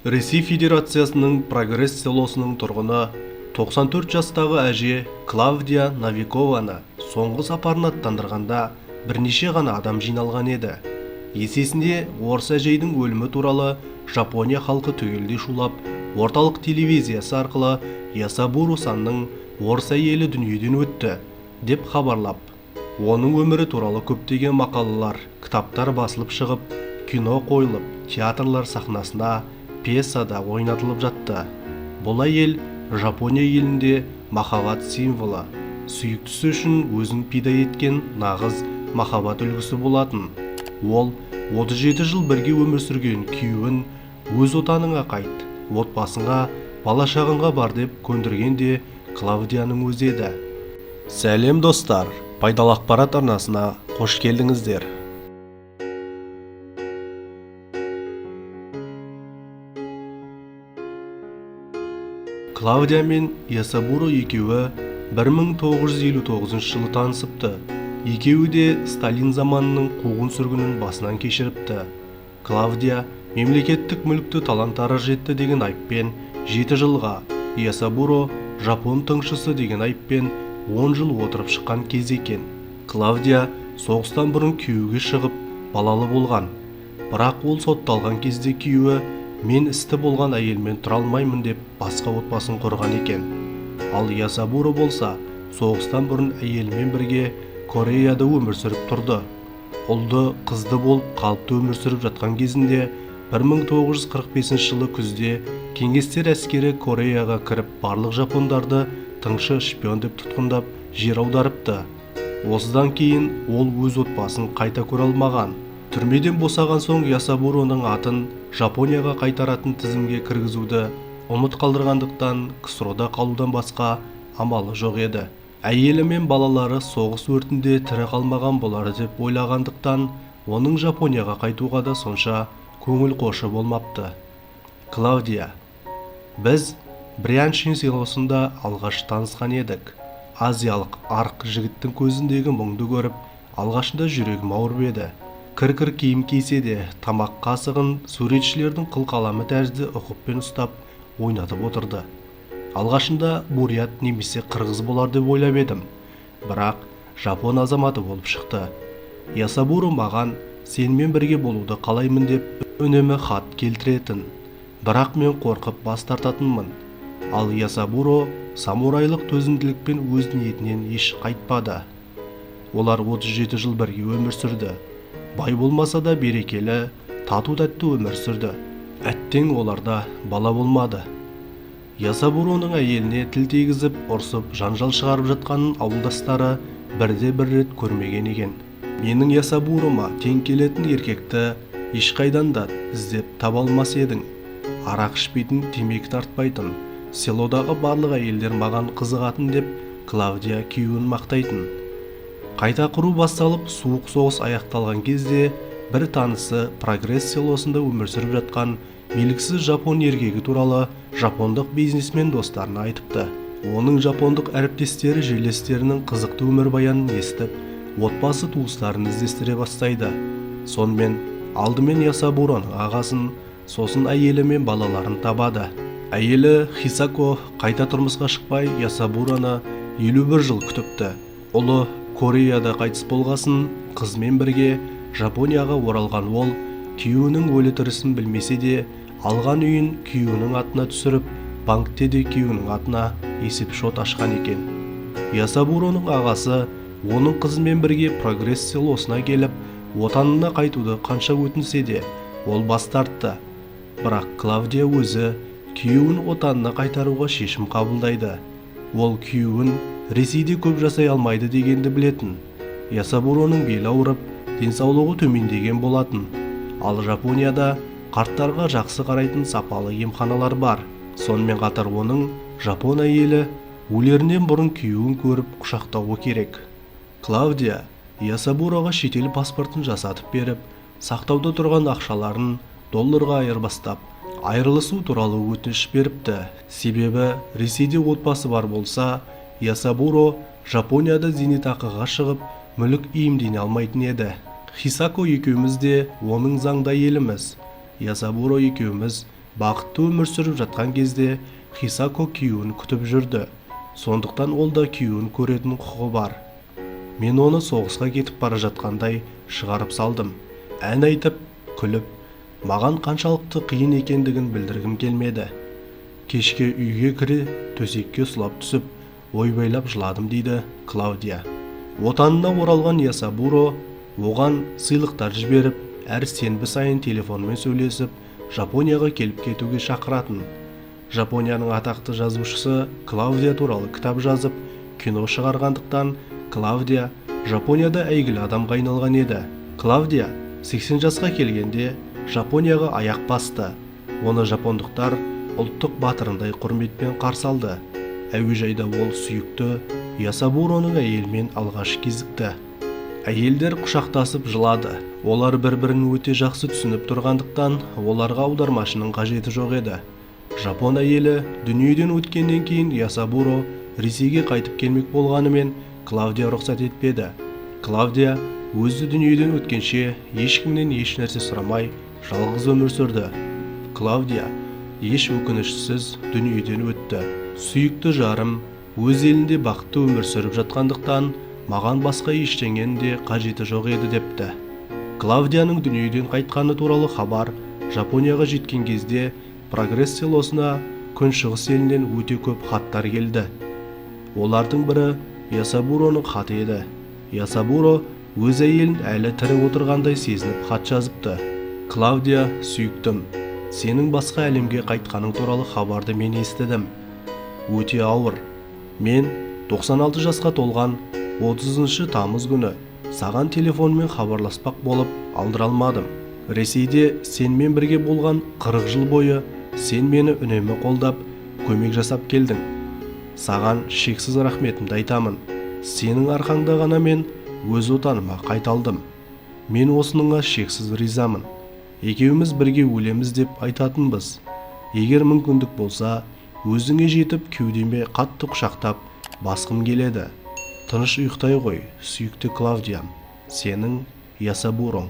Ресей Федерациясының Прогресс селосының тұрғыны 94 жастағы әже Клавдия Новикованы соңғы сапарын аттандырғанда бірнеше ғана адам жиналған еді. Есесінде орыс әжейдің өлімі туралы Жапония халқы түгелдей шулап, орталық телевизиясы арқылы Ясабуро-санның орыс әйелі дүниеден өтті деп хабарлап, оның өмірі туралы көптеген мақалалар, кітаптар басылып шығып, кино қойылып, театрлар сахнасына пьесада ойнатылып жатты. Бұл әйел Жапония елінде махаббат символы, сүйіктісі үшін өзін пида еткен нағыз махаббат үлгісі болатын. Ол 37 жыл бірге өмір сүрген күйеуін өз отаныңа қайт, отбасыңа, бала-шағаңға бар деп көндірген де Клавдияның өзі еді. Сәлем достар, пайдалы ақпарат арнасына қош келдіңіздер. Клавдия мен Ясабуро екеуі 1959 жылы танысыпты. Екеуі де Сталин заманының қуғын-сүргінін басынан кешіріпті. Клавдия мемлекеттік мүлікті талан-тараж етті деген айыппен 7 жылға, Ясабуро Жапон тыңшысы деген айыппен 10 жыл отырып шыққан кез екен. Клавдия соғыстан бұрын күйеуге шығып, балалы болған. Бірақ ол сотталған кезде күйеуі мен істі болған әйелмен тұра алмаймын деп басқа отбасын құрған екен. Ал Ясабуро болса, соғыстан бұрын әйелімен бірге Кореяда өмір сүріп тұрды. Ұлды, қызды болып қалыпты өмір сүріп жатқан кезінде 1945 жылы күзде кеңестер әскері Кореяға кіріп барлық жапондарды тыңшы шпион деп тұтқындап жер аударыпты. Осыдан кейін ол өз отбасын қайта көре алмаған. Түрмеден босаған соң Ясабуроның атын Жапонияға қайтаратын тізімге кіргізуді ұмыт қалдырғандықтан КСРОда қалудан басқа амалы жоқ еді. Әйелі мен балалары соғыс өртінде тірі қалмаған болар деп ойлағандықтан оның Жапонияға қайтуға да сонша көңіл қошы болмапты. Клавдия: біз Бряншин селосында алғаш танысқан едік. Азиялық арық жігіттің көзіндегі мұңды көріп, алғашында жүрегім ауырып еді. Кір-кір киім кисе де, тамақ қасығын суретшілердің қылқаламы тәрізді ұқыппен ұстап, ойнатып отырды. Алғашында бурят немесе қырғыз болар деп ойлап едім. Бірақ жапон азаматы болып шықты. Ясабуро маған сенімен бірге болуды қалаймын деп үнемі хат келтіретін. Бірақ мен қорқып бас тартатынмын. Ал Ясабуро самурайлық төзімділікпен өз ниетінен еш қайтпады. Олар 37 жыл бірге өмір сүрді. Бай болмаса да берекелі, тату-тәтті өмір сүрді. Әттең оларда бала болмады. Ясабуроның әйеліне тіл тигізіп, ұрсып, жанжал шығарып жатқанын ауылдастары бірде-бір рет көрмеген екен. Менің Ясабурома тең келетін еркекті ешқайдан да іздеп таба алмас едің. Арақ ішпейтін, темекі тартпайтын, селодағы барлық әйелдер маған қызығатын деп Клавдия күйеуін мақтайтын. Қайта құру басталып, суық соғыс аяқталған кезде бір танысы Прогресс селосында өмір сүріп жатқан белгісіз жапон еркегі туралы жапондық бизнесмен достарына айтыпты. Оның жапондық әріптестері жерлестерінің қызықты өмірбаянын естіп, отбасы туыстарын іздестіре бастайды. Сонымен алдымен Ясабуроның ағасын, сосын әйелі мен балаларын табады. Әйелі Хисако қайта тұрмысқа шықпай Ясабуроны 51 жыл күтіпті. Ұлы Кореяда қайтыс болғасын, қызмен бірге Жапонияға оралған ол, күйеуінің өлі тірісін білмесе де, алған үйін күйеуінің атына түсіріп, банкте де күйеуінің атына есеп-шот ашқан екен. Ясабуроның ағасы оның қызымен бірге Прогресс селосына келіп, отанына қайтуды қанша өтінсе де, ол бас тартты. Бірақ Клавдия өзі күйеуін отанына қайтаруға шешім қабылдайды. Ол күйеуін Ресейде көп жасай алмайды дегенді білетін. Ясабуроның белі ауырып, денсаулығы төмендеген болатын. Ал Жапонияда қарттарға жақсы қарайтын сапалы емханалар бар. Сонымен қатар оның жапон әйелі өлерінен бұрын күйеуін көріп құшақтауы керек. Клавдия Ясабуроға шетел паспортын жасатып беріп, сақтауда тұрған ақшаларын долларға айырбастап, айырылысу туралы өтініш беріпті. Себебі Ресейде отбасы бар болса, Ясабуро Жапонияда зейнетақыға шығып, мүлік иемдене алмайтын еді. Хисако екеуміз де оның заңды әйеліміз. Ясабуро екеуміз бақытты өмір сүріп жатқан кезде Хисако күйеуін күтіп жүрді. Сондықтан ол да күйеуін көретін құқы бар. Мен оны соғысқа кетіп бара жатқандай шығарып салдым. Ән айтып, күліп, маған қаншалықты қиын екендігін білдіргім келмеді. Кешке үйге кіре төсекке сұлап түсіп, ойбайлап жыладым дейді Клаудия. Отанына оралған Ясабуро оған сыйлықтар жіберіп, әр сенбі сайын телефонмен сөйлесіп, Жапонияға келіп кетуге шақыратын. Жапонияның атақты жазушысы Клаудия туралы кітап жазып, кино шығарғандықтан Клаудия Жапонияда әйгілі адамға айналған еді. Клаудия 80 жасқа келгенде Жапонияға аяқ басты. Оны жапондықтар ұлттық батырындай құрметпен қарсы алды. Әуежайда ол сүйікті Ясабуроның әйелімен алғаш кезікті. Әйелдер құшақтасып жылады. Олар бір-бірін өте жақсы түсініп тұрғандықтан оларға аудармашының қажеті жоқ еді. Жапон әйелі дүниеден өткеннен кейін Ясабуро Ресейге қайтып келмек болғанымен Клаудия рұқсат етпеді. Клаудия өзі дүниеден өткенше ешкімнен еш нәрсе сұрамай жалғыз өмір сүрді. Клаудия еш өкінішсіз дүниеден өтті. Сүйікті жарым өз елінде бақытты өмір сүріп жатқандықтан маған басқа ештеңенің де қажеті жоқ еді депті. Клаудияның дүниеден қайтқаны туралы хабар Жапонияға жеткен кезде Прогресс селосына күншығыс елінен өте көп хаттар келді. Олардың бірі Ясабуроның хаты еді. Ясабуро өз әйелін әлі тірі отырғандай сезініп хат жазыпты. Клаудия, сүйіктім, сенің басқа әлемге қайтқаның туралы хабарды мен естідім. Өте ауыр. Мен 96 жасқа толған 30 тамыз күні саған телефонмен хабарласпақ болып алдыра алмадым. Ресейде сенмен бірге болған 40 жыл бойы сен мені үнемі қолдап, көмек жасап келдің. Саған шексіз рахметімді айтамын. Сенің арқаңда ғана мен өз отаныма қайталдым. Мен осыныңа шексіз ризамын. Екеуміз бірге өлеміз деп айтатынбыз. Егер мүмкіндік болса, өзіңе жетіп кеудеме қатты құшақтап басқым келеді. Тыныш ұйықтай ғой, сүйікті Клаудиям. Сенің Ясабуроң.